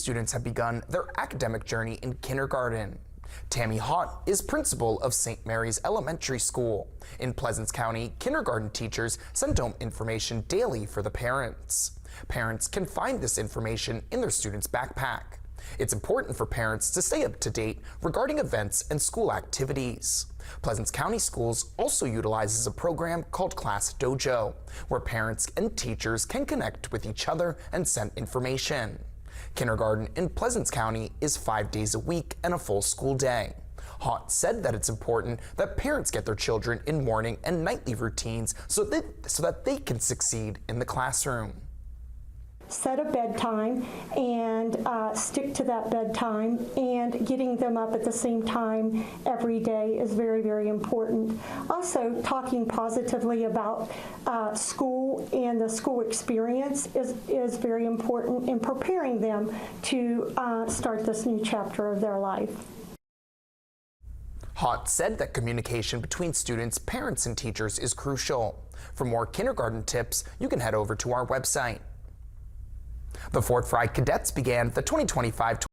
students have begun their academic journey in kindergarten. Tammy Haught is principal of St. Mary's Elementary School. In Pleasants County, kindergarten teachers send home information daily for the parents. Parents can find this information in their students' backpack. It's important for parents to stay up to date regarding events and school activities. Pleasants County Schools also utilizes a program called Class Dojo, where parents and teachers can connect with each other and send information. Kindergarten in Pleasants County is 5 days a week and a full school day. Haught said that it's important that parents get their children in morning and nightly routines so that they can succeed in the classroom. Set a bedtime and stick to that bedtime, and getting them up at the same time every day is very, very important. Also, talking positively about school and the school experience is very important in preparing them to start this new chapter of their life. Haught said that communication between students, parents, and teachers is crucial. For more kindergarten tips, you can head over to our website. The Fort Frye Cadets began the 2025